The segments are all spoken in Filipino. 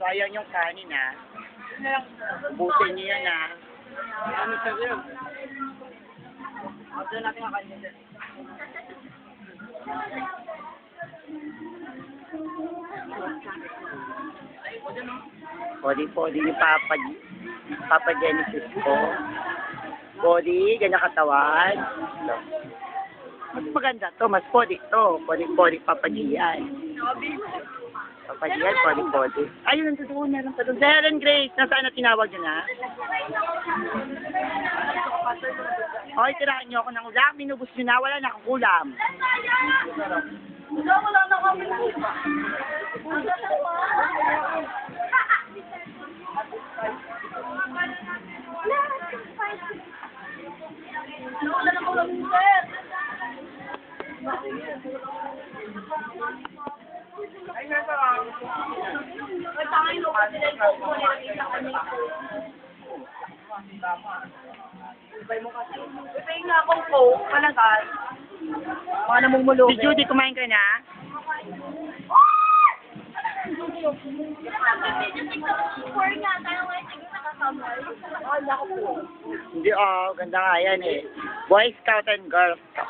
Sayang yung kanin, ha? Ubusin niyo yan, ha? Ano sa iyo? Ito natin ang kanin din. Podi ni Papa Genesis ko. Podi, ganyan katawan. So, mas maganda to, mas podi to. Podi, Papa Gian. Papa Gian, podi. Ayun, nandun doon, meron pa doon. Helen Grace, nasaan na tinawag niyo na? Okay, tirahan niyo ako ng ulam. Minubos niyo na, wala na akong ulam. Wala na kami. Wala na kami, sir. Ay, nasa lang. Ay, tangay mo kasi lang po ko nilagay sa kanya ko. Ibay mo kasi. Ibay nga akong coke, palagay. Mga namumulo. Si Judy, kumain ka na? Hindi, ganda nga yan eh. Boy Scout and Girl Scout.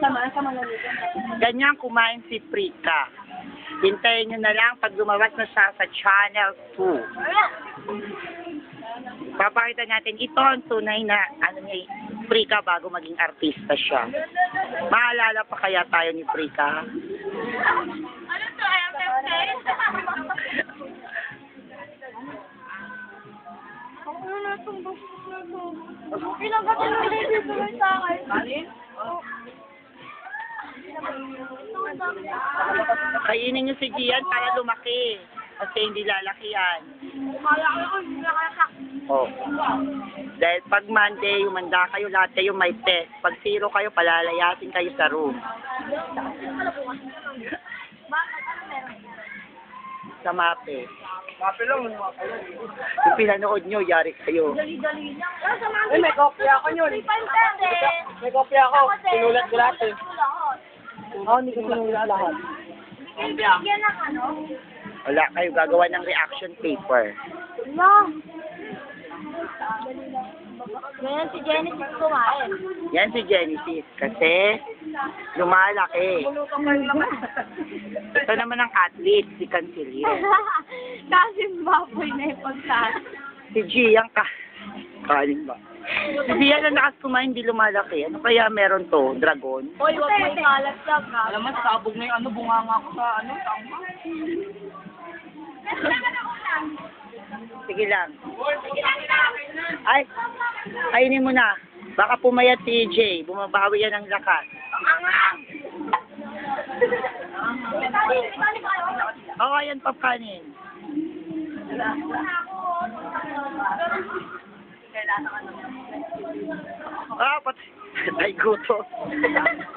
Sama na nito. Ganyan kumain si Prika. Hintayin nyo na lang pag lumabas na siya sa Channel 2. Papakita natin ito ang tunay na ni Prika bago maging artista siya. Maalala pa kaya tayo ni Prika? Ano to? Ano na itong bukos na to? Pinagkati na ulit dito lang sa akin. Kanin? Kainin nyo si Gian para lumaki. Kasi hindi lalaki yan. Kaya ko, hindi na kaya. Oh. Dahil pag Monday, umanda kayo, lahat kayo may test. Pag zero kayo, palalayasin kayo sa room. Sa mape. Mapilong. Kung pinanood nyo, yari kayo. Dali-dali lang. Eh, may kopya ako yun. May kopya ako. Sinulat ko lahat eh. Oh, hindi ko sinulat lahat. Bigyan ng ano? Wala kayo gagawa ng reaction paper. No. Ngayon si Genesis kumain. Yan si Genesis. Kasi lumalaki. Ito naman ang athlete, si Canciller. Kasi baboy na yung pagkain. Si Gian kanin ba? Si Gian na nakas kumain, hindi lumalaki. Ano kaya meron to? Dragon? Hoy, wag mo ikalat lang ha. Alam mo, sabog na yung ano, bunganga ko sa ano, tama. Sige lang. Ay, kainin mo na. Baka pumayat si Jay. Bumabawi yan ng lakas. Oo, yan pa kanin. Ah, patay. Ay, guto.